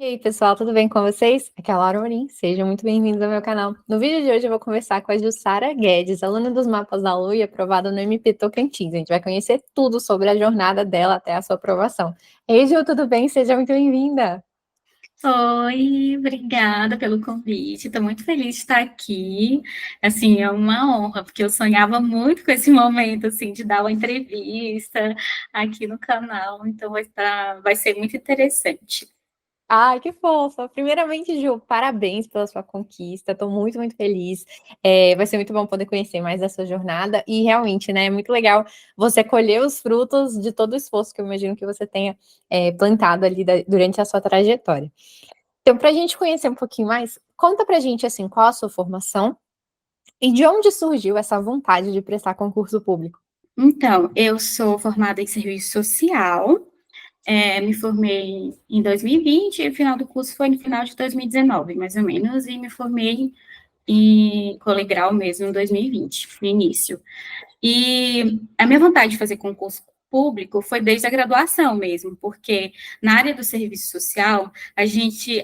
E aí, pessoal, tudo bem com vocês? Aqui é a Laura Morim, sejam muito bem-vindos ao meu canal. No vídeo de hoje eu vou conversar com a Jussara Guedes, aluna dos Mapas da Lua e aprovada no MP Tocantins. A gente vai conhecer tudo sobre a jornada dela até a sua aprovação. Ei, Ju, tudo bem? Seja muito bem-vinda! Oi, obrigada pelo convite. Estou muito feliz de estar aqui. Assim, é uma honra, porque eu sonhava muito com esse momento, assim, de dar uma entrevista aqui no canal. Então, vai ser muito interessante. Ai, que fofa! Primeiramente, Ju, parabéns pela sua conquista. Estou muito, muito feliz. Vai ser muito bom poder conhecer mais da sua jornada. E realmente, né, é muito legal você colher os frutos de todo o esforço que eu imagino que você tenha plantado ali durante a sua trajetória. Então, para a gente conhecer um pouquinho mais, conta para a gente assim, qual a sua formação e de onde surgiu essa vontade de prestar concurso público. Então, eu sou formada em serviço social, me formei em 2020, e o final do curso foi no final de 2019, mais ou menos, e me formei em colegial mesmo em 2020, no início. E a minha vontade de fazer concurso público foi desde a graduação mesmo, porque na área do serviço social,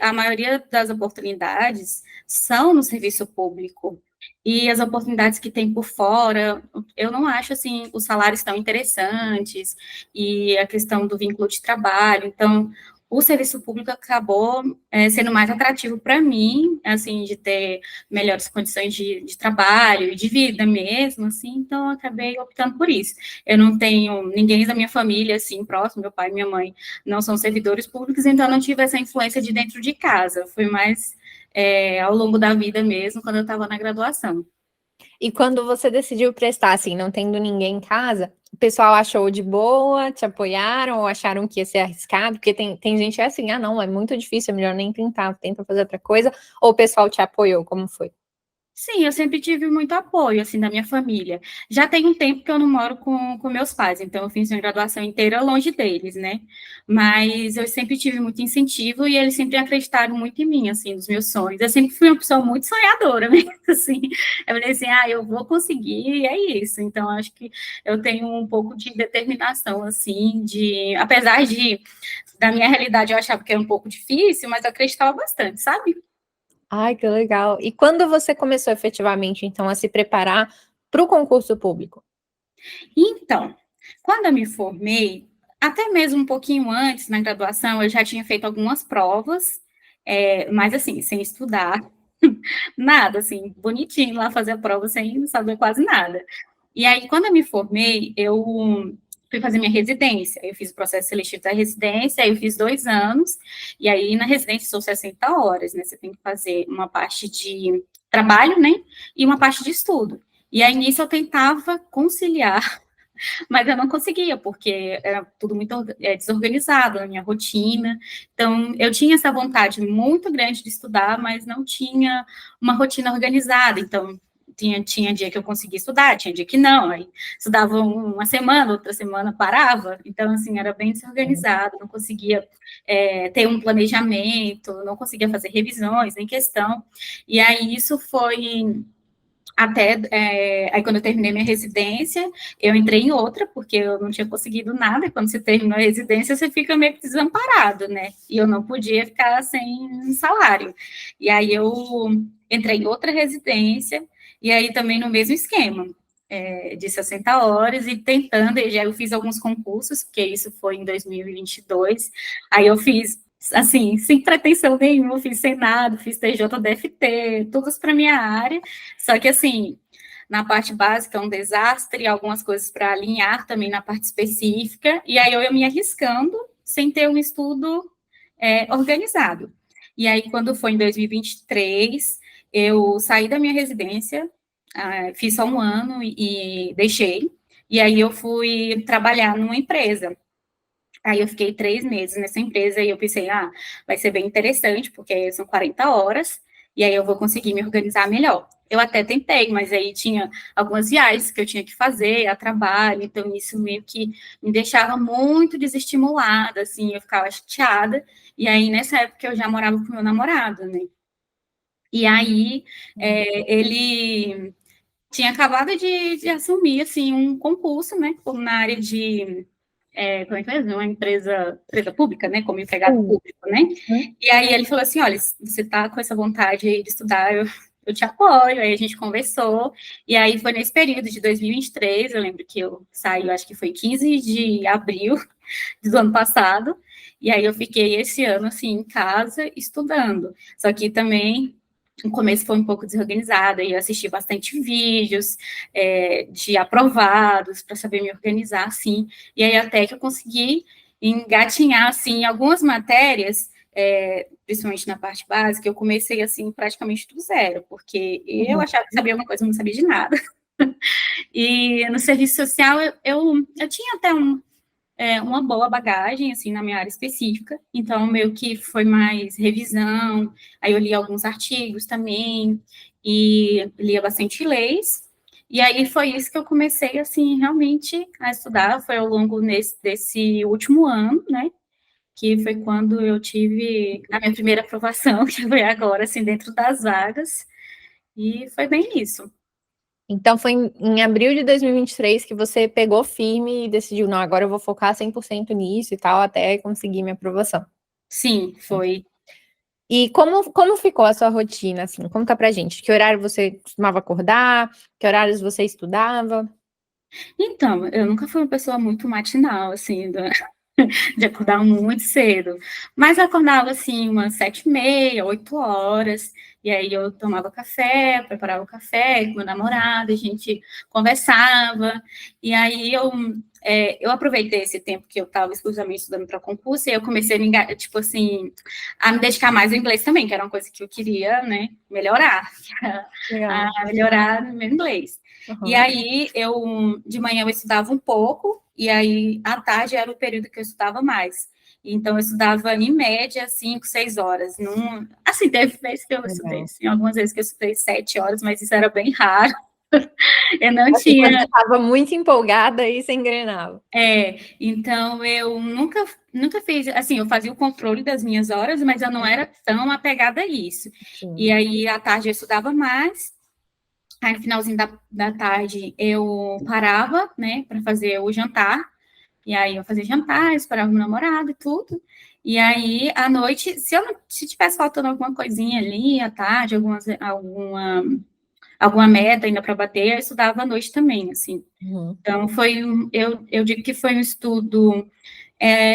a maioria das oportunidades são no serviço público. E as oportunidades que tem por fora, eu não acho assim os salários tão interessantes e a questão do vínculo de trabalho. Então, o serviço público acabou sendo mais atrativo para mim, assim, de ter melhores condições de trabalho e de vida mesmo, assim, então eu acabei optando por isso. Eu não tenho ninguém da minha família, assim, próximo, meu pai e minha mãe não são servidores públicos, então eu não tive essa influência de dentro de casa, foi mais ao longo da vida mesmo, quando eu estava na graduação. E quando você decidiu prestar, assim, não tendo ninguém em casa, o pessoal achou de boa, te apoiaram ou acharam que ia ser arriscado? Porque tem gente que é assim, ah, não, é muito difícil, é melhor nem tentar, tenta fazer outra coisa. Ou o pessoal te apoiou, como foi? Sim, eu sempre tive muito apoio, assim, da minha família. Já tem um tempo que eu não moro com meus pais, então eu fiz minha graduação inteira longe deles, né? Mas eu sempre tive muito incentivo e eles sempre acreditaram muito em mim, assim, nos meus sonhos. Eu sempre fui uma pessoa muito sonhadora, mesmo, assim. Eu falei assim, eu vou conseguir, e é isso. Então, acho que eu tenho um pouco de determinação, assim, apesar da minha realidade, eu achava que era um pouco difícil, mas eu acreditava bastante, sabe? Ai, que legal. E quando você começou efetivamente, então, a se preparar para o concurso público? Então, quando eu me formei, até mesmo um pouquinho antes, na graduação, eu já tinha feito algumas provas, mas assim, sem estudar, nada, assim, bonitinho lá fazer a prova sem saber quase nada. E aí, quando eu me formei, eu fui fazer minha residência. Eu fiz o processo seletivo da residência, aí eu fiz 2 anos, e aí na residência são 60 horas, né? Você tem que fazer uma parte de trabalho, né? E uma parte de estudo. E aí, nisso, eu tentava conciliar, mas eu não conseguia, porque era tudo muito desorganizado na minha rotina. Então, eu tinha essa vontade muito grande de estudar, mas não tinha uma rotina organizada. Então, tinha dia que eu conseguia estudar, tinha dia que não. Aí estudava uma semana, outra semana parava. Então, assim, era bem desorganizado, não conseguia ter um planejamento, não conseguia fazer revisões, nem questão. E aí isso foi até aí quando eu terminei minha residência, eu entrei em outra, porque eu não tinha conseguido nada, e quando você termina a residência, você fica meio que desamparado, né? E eu não podia ficar sem salário. E aí eu entrei em outra residência, e aí também no mesmo esquema, de 60 horas, e tentando, e já eu fiz alguns concursos, porque isso foi em 2022, aí eu fiz assim, sem pretensão nenhuma, fiz Senado, fiz TJDFT, todos para minha área, só que, assim, na parte básica é um desastre, algumas coisas para alinhar também na parte específica, e aí eu ia me arriscando sem ter um estudo organizado. E aí, quando foi em 2023, eu saí da minha residência, fiz só um ano e deixei, e aí eu fui trabalhar numa empresa. Aí eu fiquei 3 meses nessa empresa e eu pensei, vai ser bem interessante, porque são 40 horas, e aí eu vou conseguir me organizar melhor. Eu até tentei, mas aí tinha algumas viagens que eu tinha que fazer a trabalho, então isso meio que me deixava muito desestimulada, assim, eu ficava chateada. E aí nessa época eu já morava com meu namorado, né? E aí ele tinha acabado de assumir, assim, um concurso, né, na área como é que é? Uma empresa pública, né, como empregado Sim. público, né, e aí ele falou assim, olha, você tá com essa vontade aí de estudar, eu te apoio, aí a gente conversou, e aí foi nesse período de 2023, eu lembro que eu saí, eu acho que foi 15 de abril do ano passado, e aí eu fiquei esse ano, assim, em casa, estudando, só que também no começo foi um pouco desorganizada, e eu assisti bastante vídeos de aprovados para saber me organizar, assim, e aí até que eu consegui engatinhar, assim, algumas matérias, principalmente na parte básica, eu comecei, assim, praticamente do zero, porque eu achava que sabia uma coisa, eu não sabia de nada. E no serviço social, eu tinha até uma boa bagagem, assim, na minha área específica, então, meio que foi mais revisão, aí eu li alguns artigos também, e lia bastante leis, e aí foi isso que eu comecei, assim, realmente a estudar, foi ao longo desse último ano, né, que foi quando eu tive a minha primeira aprovação, que foi agora, assim, dentro das vagas, e foi bem isso. Então foi em abril de 2023 que você pegou firme e decidiu, não, agora eu vou focar 100% nisso e tal, até conseguir minha aprovação. Sim, foi. E como ficou a sua rotina, assim? Conta pra gente. Que horário você costumava acordar? Que horários você estudava? Então, eu nunca fui uma pessoa muito matinal, assim, de acordar muito cedo. Mas eu acordava, assim, umas 7h30, 8 horas, e aí eu tomava café, preparava o café com meu namorado, a gente conversava, e aí eu aproveitei esse tempo que eu estava exclusivamente estudando para concurso, e eu comecei a tipo assim, a me dedicar mais ao inglês também, que era uma coisa que eu queria, né, melhorar, Legal. a melhorar o meu inglês. E Uhum. aí, de manhã eu estudava um pouco, e aí, à tarde era o período que eu estudava mais. Então, eu estudava, em média, 5, 6 horas. Assim, teve vezes que eu estudei, Legal. assim, algumas vezes que eu estudei 7 horas, mas isso era bem raro. Eu não Assim, quando você tinha... estava muito empolgada, aí você engrenava. Então, eu nunca fiz... Assim, eu fazia o controle das minhas horas, mas eu não era tão apegada a isso. Sim. E aí, à tarde, eu estudava mais. Aí, no finalzinho da tarde, eu parava, né, para fazer o jantar. E aí eu fazia jantar, esperava o meu namorado e tudo. E aí, à noite, se tivesse faltando alguma coisinha ali, à tarde, alguma meta ainda para bater, eu estudava à noite também, assim. Uhum. Então, eu digo que foi um estudo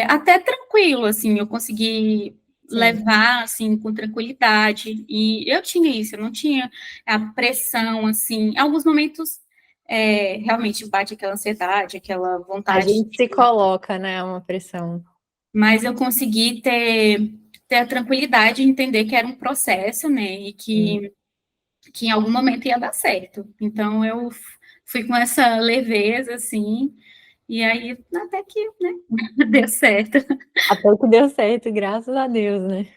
até tranquilo, assim, eu consegui Sim. levar, assim, com tranquilidade, e eu tinha isso, eu não tinha a pressão, assim, em alguns momentos, realmente bate aquela ansiedade, aquela A vontade, gente se coloca, né, uma pressão. mas eu consegui ter a tranquilidade de entender que era um processo, né, e Sim. que em algum momento ia dar certo. Então, eu fui com essa leveza, assim, e aí até que, né, deu certo. Até que deu certo, graças a Deus, né?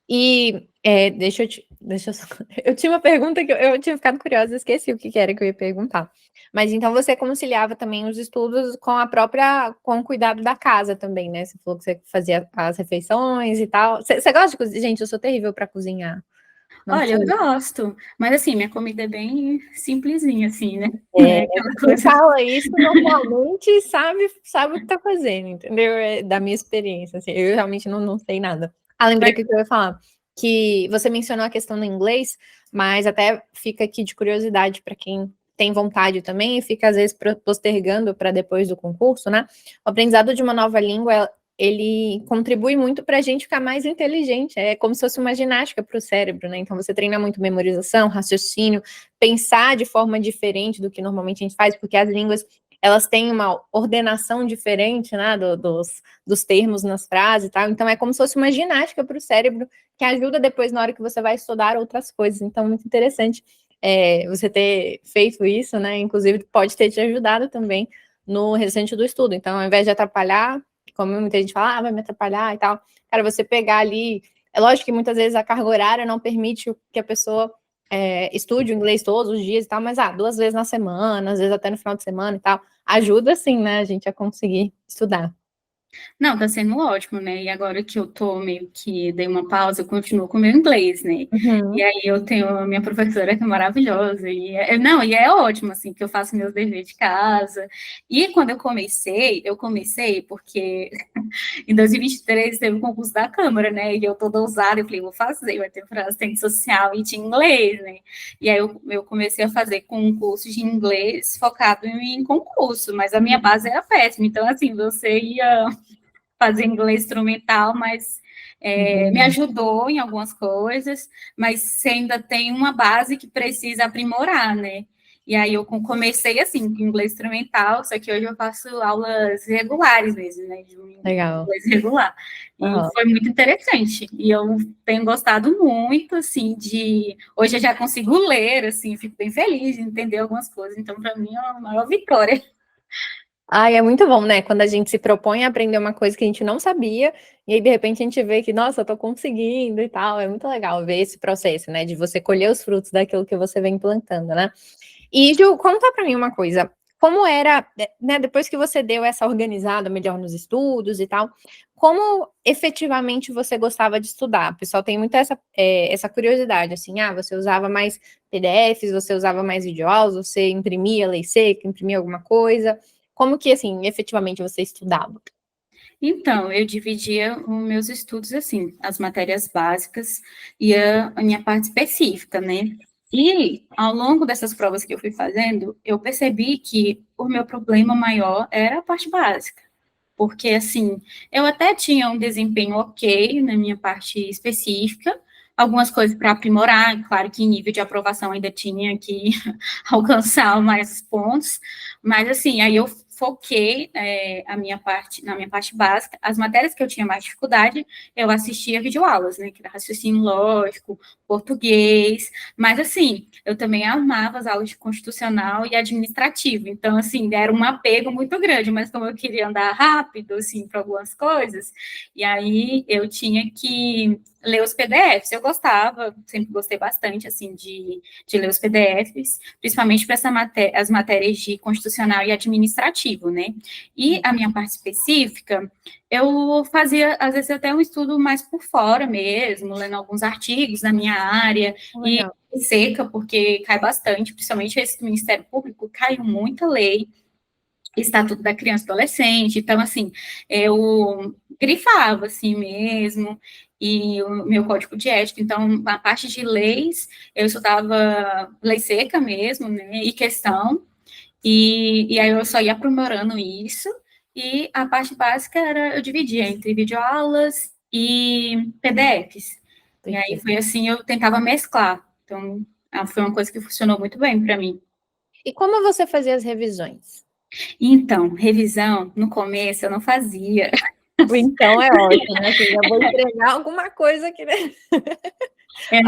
E deixa eu só, eu tinha uma pergunta que eu tinha ficado curiosa, esqueci o que que era que eu ia perguntar. Mas então você conciliava também os estudos com o cuidado da casa também, né? Você falou que você fazia as refeições e tal. Você gosta de cozinhar? Gente, eu sou terrível para cozinhar. Não Olha, eu sei. gosto, mas assim, minha comida é bem simplesinha, assim, né? Não É, é aquela quem coisa. fala isso normalmente sabe o que tá fazendo, entendeu? É da minha experiência, assim, eu realmente não sei nada. Ah, lembrei o que eu ia falar, que você mencionou a questão do inglês, mas até fica aqui de curiosidade para quem tem vontade também e fica às vezes postergando para depois do concurso, né? O aprendizado de uma nova língua, ele contribui muito para a gente ficar mais inteligente, é como se fosse uma ginástica para o cérebro, né? Então você treina muito memorização, raciocínio, pensar de forma diferente do que normalmente a gente faz, porque as línguas elas têm uma ordenação diferente, né, dos termos nas frases e tal, então é como se fosse uma ginástica para o cérebro, que ajuda depois na hora que você vai estudar outras coisas, então muito interessante você ter feito isso, né, inclusive pode ter te ajudado também no restante do estudo, então ao invés de atrapalhar, como muita gente fala, vai me atrapalhar e tal, cara, você pegar ali, é lógico que muitas vezes a carga horária não permite que a pessoa estude o inglês todos os dias e tal, mas 2 vezes na semana, às vezes até no final de semana e tal, ajuda sim, né, a gente a conseguir estudar. Não, tá sendo ótimo, né? E agora que eu tô meio que dei uma pausa, eu continuo com o meu inglês, né? E Uhum. aí eu tenho a minha professora que é maravilhosa, não, e é ótimo, assim, que eu faço meus deveres de casa. E quando eu comecei porque em 2023 teve o concurso da Câmara, né? E eu toda ousada, eu falei, vou fazer, vai ter para assistente social e de inglês, né? E aí eu comecei a fazer com um curso de inglês focado em concurso, mas a minha base era péssima. Então, assim, você ia fazer inglês instrumental, mas me Uhum. ajudou em algumas coisas, mas você ainda tem uma base que precisa aprimorar, né? E aí eu comecei assim, com inglês instrumental, só que hoje eu faço aulas regulares mesmo, né? De um Legal. inglês regular. E Aham. foi muito interessante. E eu tenho gostado muito, assim, de. Hoje eu já consigo ler, assim, fico bem feliz de entender algumas coisas. Então, para mim, é uma maior vitória. Ai, é muito bom, né? Quando a gente se propõe a aprender uma coisa que a gente não sabia, e aí de repente a gente vê que, nossa, eu tô conseguindo e tal. É muito legal ver esse processo, né? De você colher os frutos daquilo que você vem plantando, né? E, Ju, conta pra mim uma coisa. Como era, né, depois que você deu essa organizada melhor nos estudos e tal, como efetivamente você gostava de estudar? O pessoal tem muito essa curiosidade, assim, você usava mais PDFs, você usava mais videoaulas, você imprimia lei seca, imprimia alguma coisa? Como que, assim, efetivamente você estudava? Então, eu dividia os meus estudos assim, as matérias básicas e a minha parte específica, né? E ao longo dessas provas que eu fui fazendo, eu percebi que o meu problema maior era a parte básica, porque assim, eu até tinha um desempenho ok na minha parte específica, algumas coisas para aprimorar, claro que em nível de aprovação ainda tinha que alcançar mais pontos, mas assim, aí eu foquei na minha parte básica, as matérias que eu tinha mais dificuldade, eu assistia videoaulas, né, que era raciocínio lógico, português, mas assim, eu também amava as aulas de constitucional e administrativo, então assim, era um apego muito grande, mas como eu queria andar rápido, assim, para algumas coisas, e aí eu tinha que ler os PDFs, eu gostava, sempre gostei bastante, assim, de ler os PDFs, principalmente para as matérias de constitucional e administrativo, né? E a minha parte específica, eu fazia, às vezes, até um estudo mais por fora mesmo, lendo alguns artigos da minha área, e Legal. seca, porque cai bastante, principalmente esse do Ministério Público, caiu muita lei, Estatuto da Criança e Adolescente, então, assim, eu grifava, assim mesmo, e o meu código de ética, então, a parte de leis, eu estudava lei seca mesmo, né, e questão, e aí eu só ia aprimorando isso, e a parte básica era, eu dividia entre videoaulas e PDFs, e aí Perfeito. foi assim, eu tentava mesclar, então, foi uma coisa que funcionou muito bem para mim. E como você fazia as revisões? Então, revisão, no começo eu não fazia. Então é ótimo, né? Assim, eu vou entregar alguma coisa que, né? Você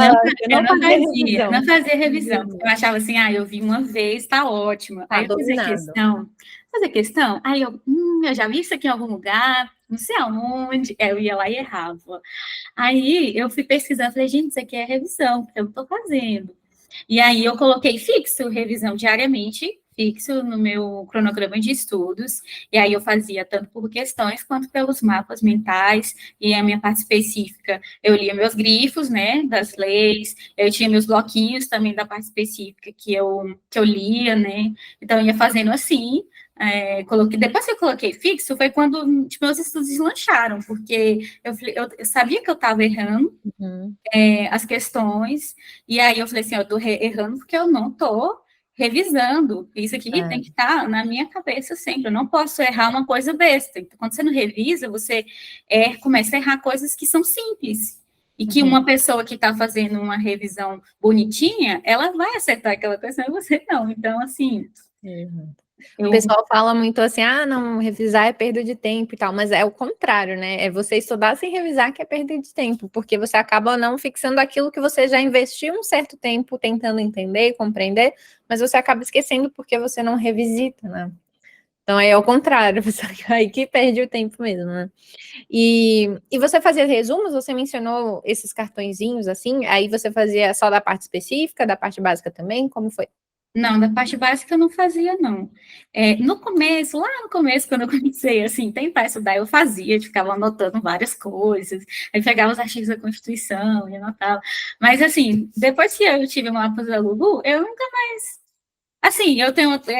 Eu não fazia revisão. não fazia revisão. Eu achava assim, eu vi uma vez, está ótimo. Tá Aí eu dominado. fazia questão, aí eu já vi isso aqui em algum lugar, não sei aonde, eu ia lá e errava. Aí eu fui pesquisando, falei, gente, isso aqui é revisão, porque eu não estou fazendo. E aí eu coloquei fixo, revisão diariamente, fixo no meu cronograma de estudos, e aí eu fazia tanto por questões quanto pelos mapas mentais, e a minha parte específica, eu lia meus grifos, né, das leis, eu tinha meus bloquinhos também da parte específica que eu lia, né, então eu ia fazendo assim, depois que eu coloquei fixo, foi quando tipo, meus estudos deslancharam, porque eu sabia que eu estava errando, Uhum. as questões, e aí eu falei assim, eu estou errando porque eu não estou revisando, isso aqui tem É. que estar na minha cabeça sempre, eu não posso errar uma coisa besta, então quando você não revisa, você começa a errar coisas que são simples, e que Uhum. uma pessoa que está fazendo uma revisão bonitinha, ela vai acertar aquela questão e você não, então assim, Uhum. O eu pessoal fala muito assim, não, revisar é perda de tempo e tal, mas é o contrário, né? É você estudar sem revisar que é perda de tempo, porque você acaba não fixando aquilo que você já investiu um certo tempo tentando entender, compreender, mas você acaba esquecendo porque você não revisita, né? Então aí é o contrário, você aí que perde o tempo mesmo, né? E você fazia resumos? Você mencionou esses cartõezinhos assim, aí você fazia só da parte específica, da parte básica também? Como foi? Não, da parte básica eu não fazia, não. No começo, lá no começo, quando eu comecei, assim, tentar estudar, eu fazia, ficava anotando várias coisas, aí pegava os artigos da Constituição e anotava. Mas, assim, depois que eu tive uma lápis da Lulu, eu nunca mais... Assim, eu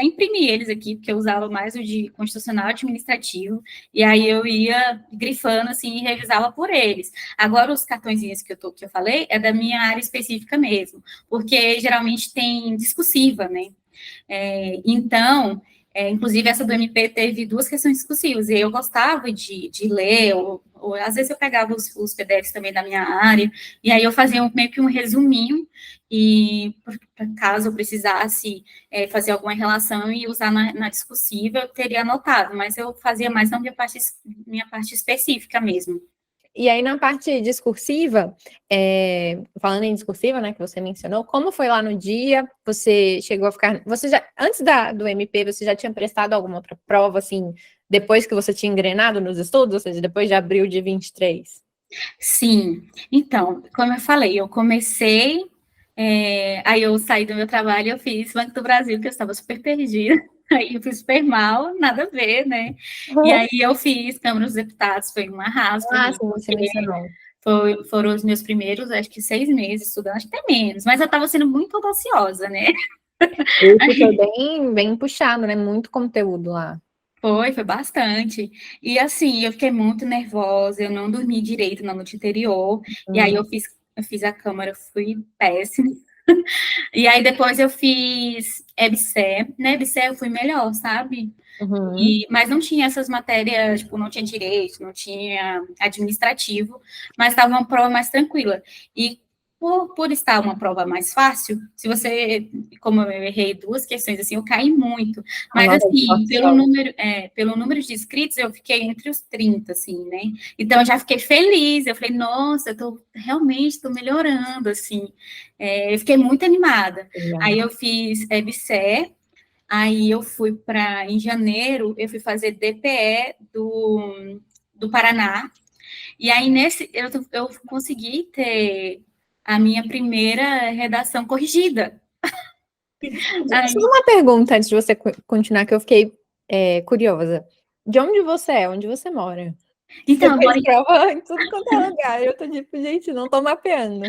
imprimi eles aqui, porque eu usava mais o de constitucional administrativo, e aí eu ia grifando, assim, e revisava por eles. Agora, os cartõezinhos que eu falei, é da minha área específica mesmo, porque geralmente tem discursiva, né? Então, inclusive essa do MP teve duas questões discursivas, e eu gostava de ler, ou às vezes eu pegava os PDFs também da minha área, e aí eu fazia meio que um resuminho, e caso eu precisasse fazer alguma relação e usar na discursiva, eu teria anotado, mas eu fazia mais na minha parte específica mesmo. E aí, na parte discursiva, falando em discursiva, né, que você mencionou, como foi lá no dia? Você chegou a ficar... Você já, antes do MP, você já tinha prestado alguma outra prova, assim, depois que você tinha engrenado nos estudos, ou seja, depois de abril de 23? Sim. Então, como eu falei, eu comecei, aí eu saí do meu trabalho e eu fiz Banco do Brasil, que eu estava super perdida. Aí eu fiz super mal, nada a ver, né? E aí eu fiz Câmara dos Deputados, foi um arraso para Ah, mim, sim, você porque mencionou. foram os meus primeiros, acho que 6 meses estudando, acho que até menos, mas eu estava sendo muito audaciosa, né? Esse foi bem, bem puxado, né? Muito conteúdo lá. Foi bastante. E assim, eu fiquei muito nervosa, eu não dormi direito na noite anterior, e aí eu fiz a câmara, fui péssima. E aí depois eu fiz EBSER, né? EBSER eu fui melhor, sabe? Uhum. Mas não tinha essas matérias, tipo, não tinha direito, não tinha administrativo, mas estava uma prova mais tranquila. E por estar uma prova mais fácil, se você, como eu errei duas questões, assim, eu caí muito. A Mas, nota de assim, corte. pelo número de inscritos, eu fiquei entre os 30, assim, né? Então, eu já fiquei feliz. Eu falei, nossa, realmente estou melhorando, assim. Eu fiquei muito animada. Aí, eu fiz EBSER, aí eu fui em janeiro, eu fui fazer DPE do Paraná, e aí eu consegui ter a minha primeira redação corrigida. Só Aí, uma pergunta antes de você continuar, que eu fiquei curiosa. De onde você é? Onde você mora? Você então, fez prova em tudo quanto é lugar. Eu tô tipo, gente, não tô mapeando.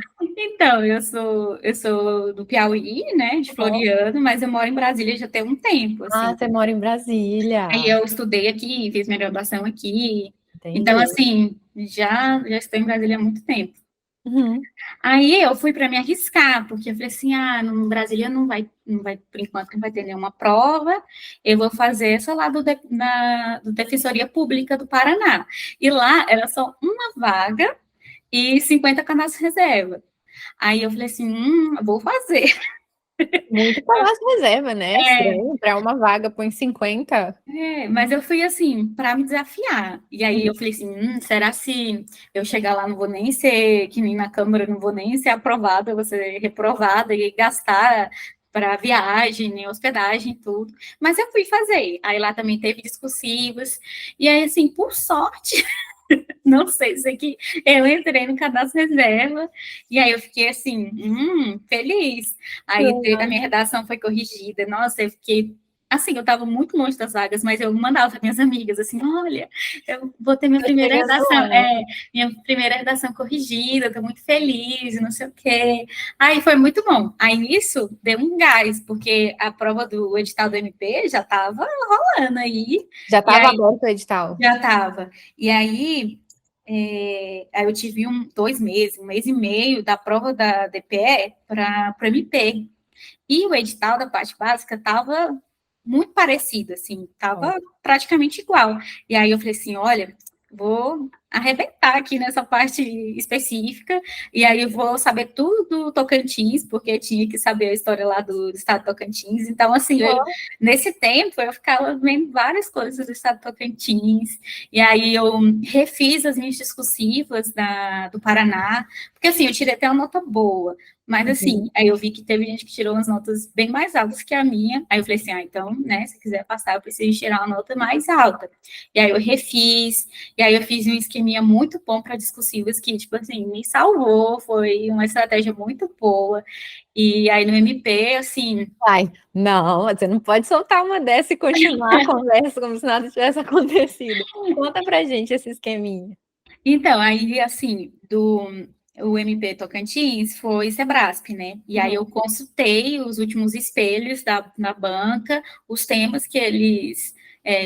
eu sou do Piauí, né, de Floriano, mas eu moro em Brasília já tem um tempo, Ah, assim. você mora em Aí Brasília. eu estudei aqui, fiz minha graduação aqui. Então, Entendi. assim, já estou em Brasília há muito tempo. Uhum. Aí eu fui para me arriscar, porque eu falei assim, no Brasília não vai, por enquanto, não vai ter nenhuma prova, eu vou fazer essa lá do Defensoria Pública do Paraná. E lá era só uma vaga e 50 cadastros reserva. Aí eu falei assim, eu vou fazer. Muito palácio reserva, né? Estranho. Para uma vaga, põe 50. Mas eu fui assim, para me desafiar. E aí eu falei assim, será se eu chegar lá, não vou nem ser, que nem na Câmara, não vou nem ser aprovada, vou ser reprovada e gastar para viagem, nem hospedagem, tudo. Mas eu fui fazer. Aí lá também teve discursivos. E aí, assim, por sorte, não sei se que eu entrei no cadastro reserva, e aí eu fiquei assim, feliz. Aí a minha redação foi corrigida. Nossa, eu fiquei assim, eu estava muito longe das vagas, mas eu mandava para minhas amigas assim, olha, eu vou ter minha Tô primeira chegando redação, lá. minha primeira redação corrigida, estou muito feliz, não sei o quê. Aí foi muito bom. Aí nisso deu um gás, porque a prova do edital do MP já estava rolando aí, Já e estava aí aberto o edital. já estava. E aí eu tive 2 meses, 1 mês e meio da prova da DPE para o MP. E o edital da parte básica estava muito parecido, assim, estava praticamente igual. E aí eu falei assim, olha, vou arrebentar aqui nessa parte específica, e aí eu vou saber tudo do Tocantins, porque tinha que saber a história lá do estado do Tocantins. Então, assim, nesse tempo eu ficava vendo várias coisas do estado do Tocantins, e aí eu refiz as minhas discursivas do Paraná, porque assim, eu tirei até uma nota boa, mas assim, Uhum. aí eu vi que teve gente que tirou umas notas bem mais altas que a minha, aí eu falei assim, então, né, se quiser passar, eu preciso tirar uma nota mais alta. E aí eu refiz, e aí eu fiz um esqueminha esqueminha muito bom para discursivas que, tipo assim, me salvou, foi uma estratégia muito boa. E aí no MP, assim... Ai, não, você não pode soltar uma dessa e continuar a conversa como se nada tivesse acontecido. Conta pra gente esse esqueminha. Então, aí, assim, o MP Tocantins foi Sebrasp, né? E aí eu consultei os últimos espelhos da banca, os temas que eles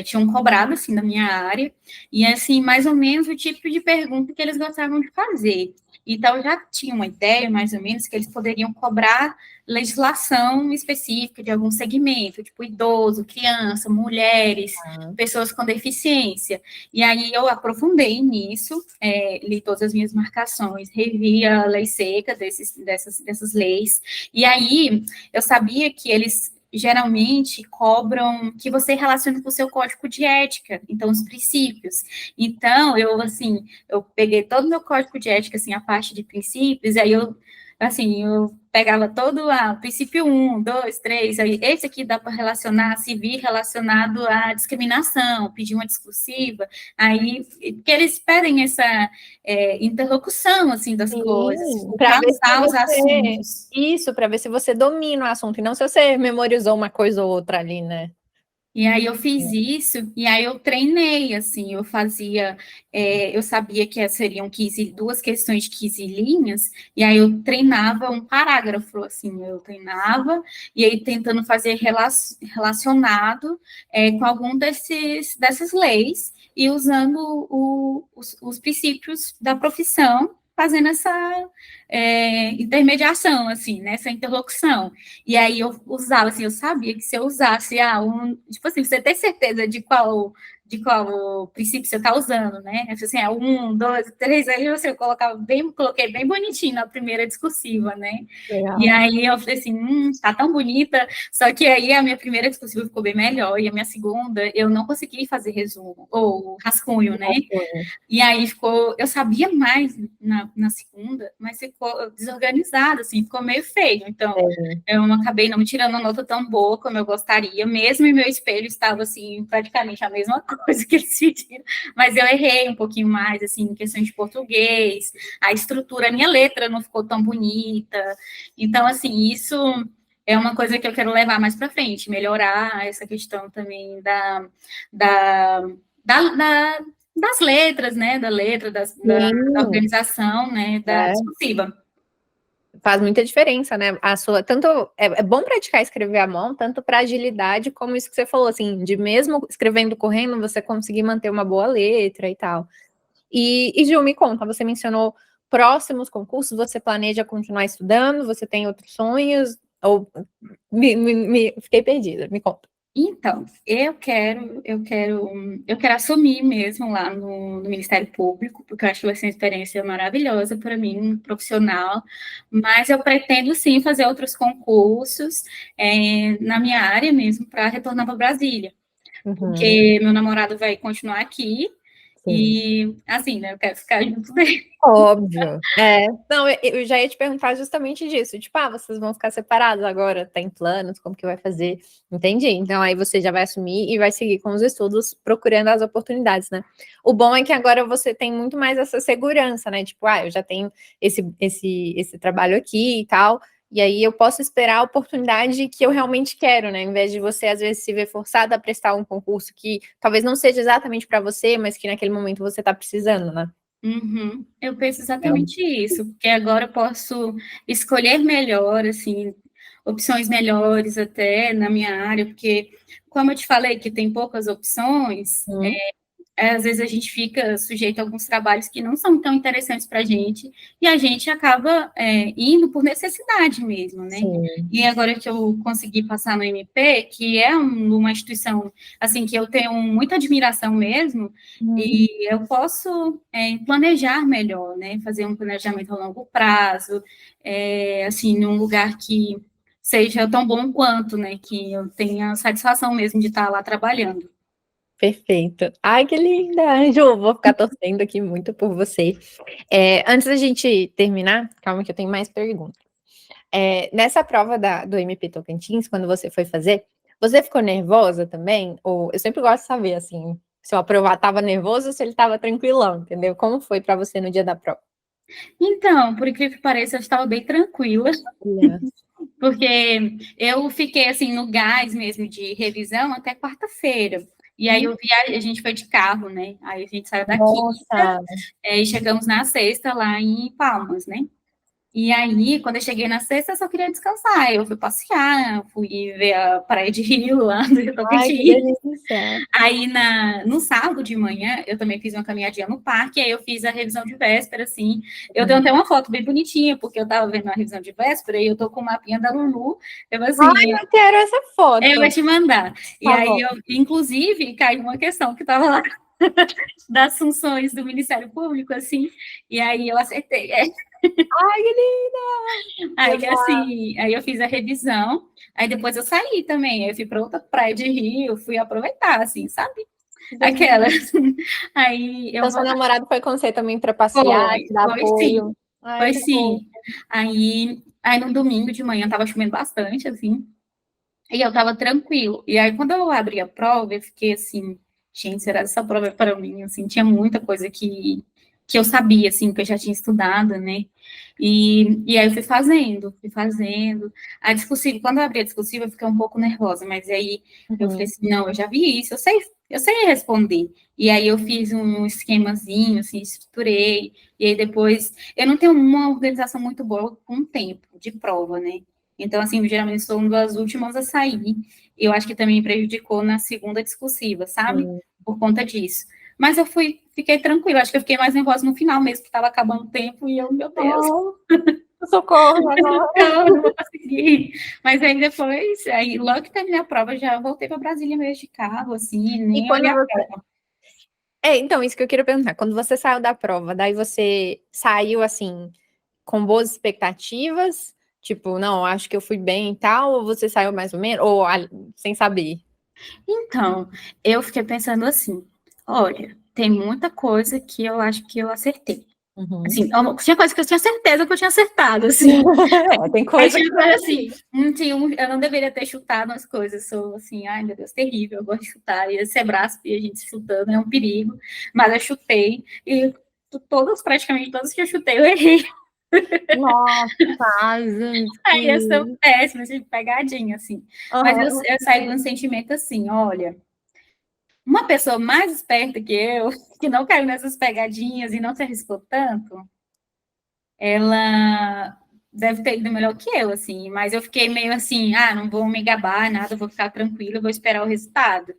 tinham cobrado, assim, da minha área, e, assim, mais ou menos o tipo de pergunta que eles gostavam de fazer. Então, eu já tinha uma ideia, mais ou menos, que eles poderiam cobrar legislação específica de algum segmento, tipo idoso, criança, mulheres, pessoas com deficiência. E aí eu aprofundei nisso, li todas as minhas marcações, revi a lei seca dessas leis, e aí eu sabia que eles geralmente cobram que você relacione com o seu código de ética, então os princípios. Então, eu peguei todo o meu código de ética, assim, a parte de princípios, e aí eu pegava todo o princípio 1, 2, 3, aí esse aqui dá para relacionar, se vir relacionado à discriminação, pedir uma discursiva, aí, porque eles pedem essa interlocução, assim, das coisas, Para ver se casar os você... assuntos. Isso, para ver se você domina o assunto, e não se você memorizou uma coisa ou outra ali, né? E aí eu fiz isso, e aí eu treinei, assim, eu sabia que seriam 15, duas questões de 15 linhas, e aí eu treinava um parágrafo, assim, eu treinava, e aí tentando fazer relacionado com algum dessas leis, e usando os princípios da profissão, fazendo essa intermediação, assim, nessa interlocução. E aí eu usava, assim, eu sabia que se eu usasse tipo assim, você tem certeza de qual princípio você está usando, né? Assim, 1, 2, 3, aí eu coloquei bem bonitinho na primeira discursiva, né? Legal. E aí eu falei assim, tá tão bonita, só que aí a minha primeira discursiva ficou bem melhor, e a minha segunda, eu não consegui fazer resumo, ou rascunho, né? E aí eu sabia mais na segunda, mas ficou desorganizado, assim, ficou meio feio. Então, eu não acabei não tirando a nota tão boa como eu gostaria, mesmo em meu espelho estava, assim, praticamente a mesma coisa que eles pediram, mas eu errei um pouquinho mais, assim, em questões de português, a estrutura, a minha letra não ficou tão bonita. Então, assim, isso é uma coisa que eu quero levar mais para frente, melhorar essa questão também da, da das letras, né, da organização, né, da discursiva. Faz muita diferença, né? Tanto é bom praticar escrever à mão, tanto para agilidade, como isso que você falou, assim, de mesmo escrevendo correndo, você conseguir manter uma boa letra e tal. E Gil, me conta, você mencionou próximos concursos, você planeja continuar estudando? Você tem outros sonhos? Ou fiquei perdida, me conta. Então, eu quero assumir mesmo lá no Ministério Público, porque eu acho que vai ser uma experiência maravilhosa para mim, profissional, mas eu pretendo sim fazer outros concursos na minha área mesmo, para retornar para Brasília, porque meu namorado vai continuar aqui, e assim, né, eu quero ficar junto dele. Óbvio. Não, eu já ia te perguntar justamente disso. Tipo, vocês vão ficar separados agora? Tem planos? Como que vai fazer? Entendi. Então, aí você já vai assumir e vai seguir com os estudos, procurando as oportunidades, né? O bom é que agora você tem muito mais essa segurança, né? Tipo, eu já tenho esse trabalho aqui e tal, e aí eu posso esperar a oportunidade que eu realmente quero, né? Em vez de você, às vezes, se ver forçada a prestar um concurso que talvez não seja exatamente para você, mas que naquele momento você está precisando, né? Uhum. Eu penso exatamente isso, porque agora eu posso escolher melhor, assim, opções melhores até na minha área, porque, como eu te falei, que tem poucas opções, às vezes a gente fica sujeito a alguns trabalhos que não são tão interessantes para a gente, e a gente acaba indo por necessidade mesmo, né? Sim. E agora que eu consegui passar no MP, que é uma instituição, assim, que eu tenho muita admiração mesmo, e eu posso planejar melhor, né? Fazer um planejamento a longo prazo, assim, num lugar que seja tão bom quanto, né? Que eu tenha satisfação mesmo de estar lá trabalhando. Perfeito. Ai, que linda! Ju, vou ficar torcendo aqui muito por você. Antes da gente terminar, calma que eu tenho mais perguntas. Nessa prova do MP Tocantins, quando você foi fazer, você ficou nervosa também? Ou eu sempre gosto de saber, assim, Se o aprovado estava nervoso ou se ele estava tranquilão, entendeu? Como foi para você no dia da prova? Então, por incrível que pareça, eu estava bem tranquila, porque eu fiquei, assim, no gás mesmo de revisão até quarta-feira. E aí a gente foi de carro, né? Aí a gente saiu da quinta, Nossa, e chegamos na sexta lá em Palmas, né? E aí, quando eu cheguei na sexta, eu só queria descansar. Eu fui passear, fui ver a Praia de Rio lá do ai, que Tocantins. delícia. Aí, no sábado de manhã, eu também fiz uma caminhadinha no parque, aí eu fiz a revisão de véspera, assim. Eu tenho até uma foto bem bonitinha, porque eu tava vendo a revisão de véspera e eu tô com o mapinha da Lulu. Eu, Ai, assim, eu quero essa eu vou foto. te mandar. E Tá aí, bom. inclusive, caiu uma questão que tava lá das funções do Ministério Público, assim, e aí eu acertei. Ai, que linda! Aí, assim, aí eu fiz a revisão, aí depois eu saí também, aí eu fui para outra praia de Rio, fui aproveitar, assim, sabe? Que delícia. Aquela. Aí eu Então, vou. seu namorado foi com você também para passear, Foi, te dar foi sim, apoio. Ai, foi que fofo. sim. Aí no domingo de manhã tava chovendo bastante, assim, e eu tava tranquilo. E aí, quando eu abri a prova, eu fiquei assim, gente, será que essa prova é para mim? Assim, tinha muita coisa que eu sabia, assim, que eu já tinha estudado, né? E aí eu fui fazendo. A discursiva, quando eu abri a discursiva, eu fiquei um pouco nervosa, mas aí eu falei Uhum. assim, não, eu já vi isso, eu sei responder. E aí eu fiz um esquemazinho, assim, estruturei, e aí depois, eu não tenho uma organização muito boa com o tempo de prova, né? Então, assim, geralmente sou uma das últimas a sair. Eu acho que também me prejudicou na segunda discursiva, sabe? Sim. Por conta disso. Mas fiquei tranquila. Acho que eu fiquei mais nervosa no final mesmo, que estava acabando o tempo e eu, meu Deus, Oh, socorro agora. eu não vou conseguir. Mas aí depois, aí logo que terminei a prova, já voltei para Brasília mesmo de carro, assim, E nem olhei quando a você. prova. Então, isso que eu queria perguntar. Quando você saiu da prova, daí você saiu assim, com boas expectativas? Tipo, não, acho que eu fui bem e tal, ou você saiu mais ou menos, ou sem saber? Então, eu fiquei pensando assim, olha, tem muita coisa que eu acho que eu acertei. Uhum. Assim, tinha coisa que eu tinha certeza que eu tinha acertado, assim. Tem Aí coisa que. tinha coisa assim, eu não deveria ter chutado as coisas, sou assim, ai meu Deus, terrível, eu gosto de chutar, ia ser braço e a gente chutando é um perigo, mas eu chutei, e praticamente todas que eu chutei, eu errei. Nossa, gente. Aí eu sou péssima, de pegadinha, assim. Mas Aham. eu saí com um sentimento assim, olha, uma pessoa mais esperta que eu, que não caiu nessas pegadinhas e não se arriscou tanto, ela deve ter ido melhor que eu, assim, mas eu fiquei meio assim, não vou me gabar, nada, vou ficar tranquila, vou esperar o resultado.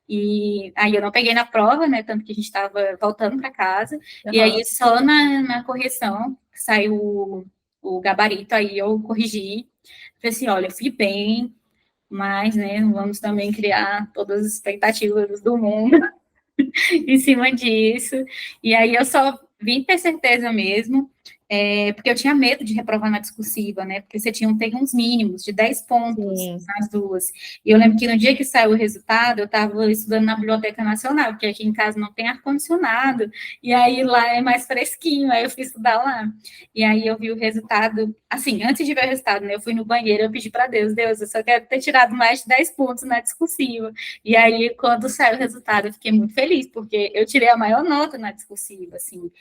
E aí eu não peguei na prova, né, tanto que a gente estava voltando para casa, e aí Aham. só na correção saiu o gabarito, aí eu corrigi, falei assim, olha, eu fui bem, mas, né, não vamos também criar todas as expectativas do mundo em cima disso, e aí eu só vim ter certeza mesmo, porque eu tinha medo de reprovar na discursiva, né? Porque você tem uns mínimos de 10 pontos Sim. nas duas. E eu lembro que no dia que saiu o resultado, eu estava estudando na Biblioteca Nacional, porque aqui em casa não tem ar-condicionado, e aí lá é mais fresquinho, aí eu fui estudar lá. E aí eu vi o resultado, assim, antes de ver o resultado, né? Eu fui no banheiro, eu pedi para Deus, Deus, eu só quero ter tirado mais de 10 pontos na discursiva. E aí, quando saiu o resultado, eu fiquei muito feliz, porque eu tirei a maior nota na discursiva, assim.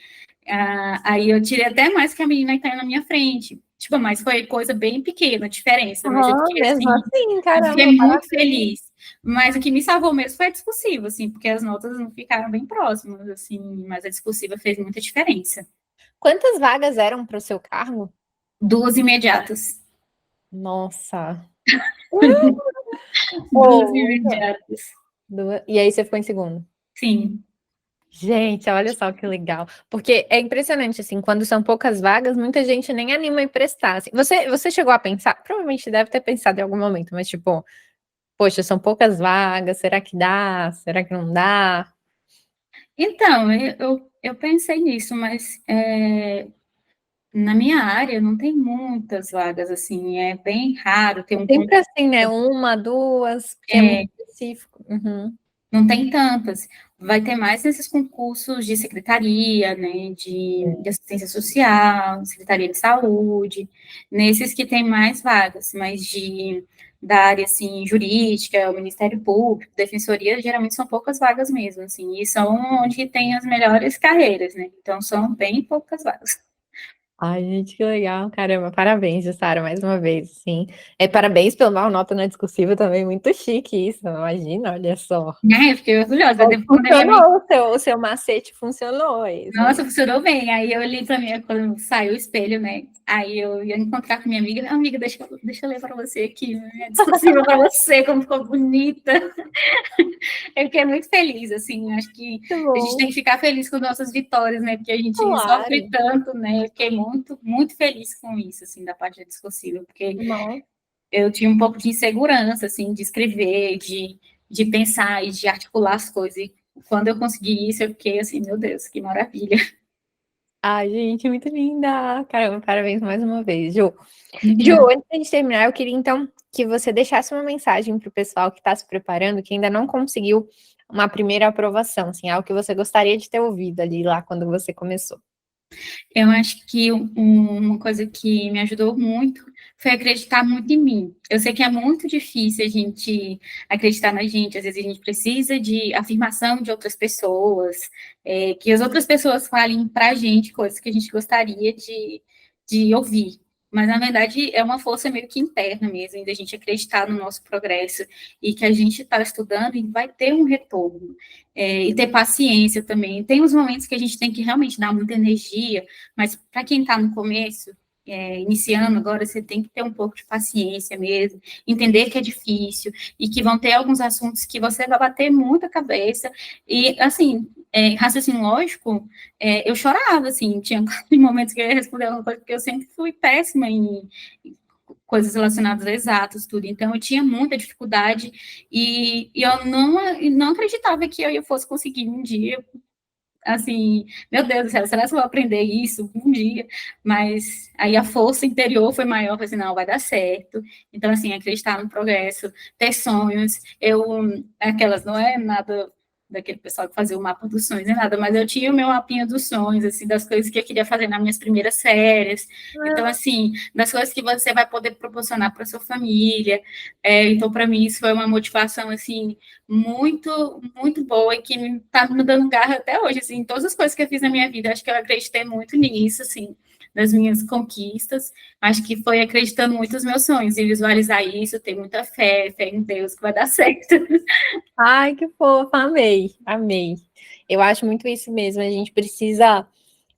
Aí eu tirei até mais que a menina que está na minha frente. Tipo, mas foi coisa bem pequena, a diferença, mas eu Aham, fiquei mesmo assim, assim, eu fiquei caramba, muito parabéns. feliz. Mas o que me salvou mesmo foi a discursiva, assim, porque as notas não ficaram bem próximas, assim, mas a discursiva fez muita diferença. Quantas vagas eram para o seu cargo? Duas imediatas. Nossa. Duas Oh, então. imediatas. E aí você ficou em segundo. Sim. Gente, olha só que legal. Porque é impressionante, assim, quando são poucas vagas, muita gente nem anima em prestar. Assim. Você chegou a pensar? Provavelmente deve ter pensado em algum momento, mas tipo, poxa, são poucas vagas, será que dá? Será que não dá? Então, eu pensei nisso, mas na minha área não tem muitas vagas, assim, é bem raro ter É um sempre concurso. assim, né? Uma, duas, porque é muito específico. Uhum. não tem tantas. Vai ter mais nesses concursos de secretaria, né, de assistência social, secretaria de saúde, nesses que tem mais vagas, mas da área, assim, jurídica, o Ministério Público, Defensoria, geralmente são poucas vagas mesmo, assim, e são onde tem as melhores carreiras, né, então são bem poucas vagas. Ai, gente, que legal, caramba, parabéns, Jussara, mais uma vez, sim. Parabéns pela maior nota na discursiva também, muito chique isso, imagina, olha só. Eu fiquei orgulhosa, depois quando a minha amiga... Funcionou, o seu macete funcionou, isso. Nossa, funcionou bem. Aí eu olhei pra mim, quando saiu o espelho, né? Aí eu ia encontrar com minha amiga. Amiga, deixa eu ler para você aqui, minha discursiva para você, como ficou bonita. Eu fiquei muito feliz, assim. Acho que Muito a gente tem bom, que ficar feliz com nossas vitórias, né? Porque a gente sofre claro. tanto, né? Eu fiquei muito, muito feliz com isso, assim, da parte da discursiva, porque Nossa. eu tinha um pouco de insegurança, assim, de escrever, de pensar e de articular as coisas. E quando eu consegui isso, eu fiquei assim, meu Deus, que maravilha. Ai, gente, muito linda. Caramba, parabéns mais uma vez, Ju. Ju, Obrigada. antes de a gente terminar, eu queria então que você deixasse uma mensagem para o pessoal que está se preparando, que ainda não conseguiu uma primeira aprovação, assim, algo que você gostaria de ter ouvido ali lá quando você começou. Eu acho que uma coisa que me ajudou muito foi acreditar muito em mim. Eu sei que é muito difícil a gente acreditar na gente, às vezes a gente precisa de afirmação de outras pessoas, que as outras pessoas falem para a gente coisas que a gente gostaria de ouvir. Mas, na verdade, é uma força meio que interna mesmo, de a gente acreditar no nosso progresso e que a gente está estudando e vai ter um retorno. E ter paciência também. Tem os momentos que a gente tem que realmente dar muita energia, mas para quem está no começo, iniciando agora, você tem que ter um pouco de paciência mesmo, entender que é difícil e que vão ter alguns assuntos que você vai bater muita cabeça. E, assim, raciocínio lógico, eu chorava, assim, tinha momentos que eu ia responder alguma coisa, porque eu sempre fui péssima em coisas relacionadas a exatos, tudo. Então, eu tinha muita dificuldade e eu não acreditava que eu fosse conseguir um dia, assim, meu Deus do céu, será que eu vou aprender isso um dia? Mas aí a força interior foi maior, falei assim, não, vai dar certo. Então, assim, acreditar no progresso, ter sonhos, aquelas, não é nada daquele pessoal que fazia o mapa dos sonhos, nem nada, mas eu tinha o meu mapinha dos sonhos, assim, das coisas que eu queria fazer nas minhas primeiras férias, então, assim, das coisas que você vai poder proporcionar para sua família, então, para mim, isso foi uma motivação, assim, muito, muito boa e que está me dando garra até hoje, assim, todas as coisas que eu fiz na minha vida, acho que eu acreditei muito nisso, assim, nas minhas conquistas, acho que foi acreditando muito nos meus sonhos e visualizar isso, ter muita fé em Deus que vai dar certo. Ai, que fofa, amei, amei. Eu acho muito isso mesmo, a gente precisa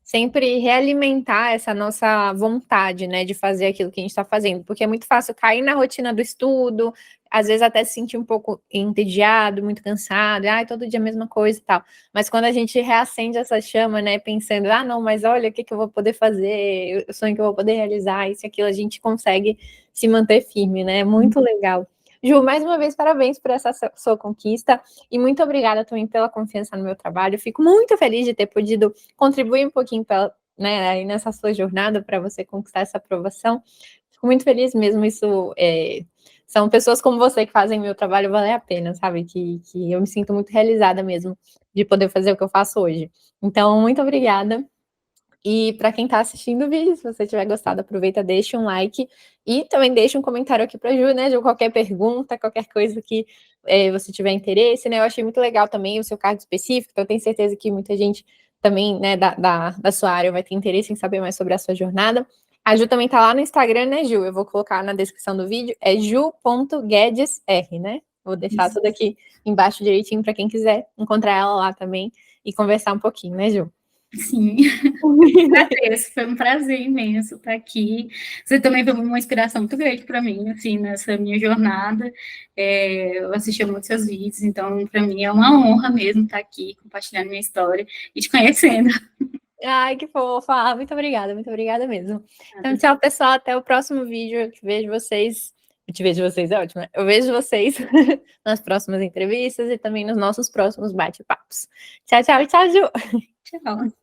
sempre realimentar essa nossa vontade, né, de fazer aquilo que a gente está fazendo, porque é muito fácil cair na rotina do estudo, às vezes até se sentir um pouco entediado, muito cansado, ai, todo dia a mesma coisa e tal. Mas quando a gente reacende essa chama, né, pensando, ah, não, mas olha o que que eu vou poder fazer, o sonho que eu vou poder realizar, isso e aquilo, a gente consegue se manter firme, né? Muito legal. Ju, mais uma vez, parabéns por essa sua conquista e muito obrigada também pela confiança no meu trabalho. Fico muito feliz de ter podido contribuir um pouquinho pela, né, aí nessa sua jornada para você conquistar essa aprovação. Fico muito feliz mesmo. Isso são pessoas como você que fazem meu trabalho valer a pena, sabe? Que eu me sinto muito realizada mesmo de poder fazer o que eu faço hoje. Então, muito obrigada. E para quem está assistindo o vídeo, se você tiver gostado, aproveita, deixa um like e também deixa um comentário aqui para a Ju, né? De qualquer pergunta, qualquer coisa que você tiver interesse, né? Eu achei muito legal também o seu cargo específico, então eu tenho certeza que muita gente também, né, da sua área vai ter interesse em saber mais sobre a sua jornada. A Ju também está lá no Instagram, né, Ju? Eu vou colocar na descrição do vídeo, é ju.guedesr, né? Vou deixar Isso. tudo aqui embaixo direitinho para quem quiser encontrar ela lá também e conversar um pouquinho, né, Ju? Sim, agradeço, foi um prazer imenso estar aqui. Você também foi uma inspiração muito grande para mim, assim, nessa minha jornada. Eu assisti a muitos seus vídeos, então, para mim é uma honra mesmo estar aqui, compartilhando minha história e te conhecendo. Ai, que fofa. Muito obrigada mesmo. Então, tchau, pessoal. Até o próximo vídeo. Eu te vejo vocês. Eu te vejo vocês, é ótimo, né? Eu vejo vocês nas próximas entrevistas e também nos nossos próximos bate-papos. Tchau, tchau, tchau, Ju. Tchau.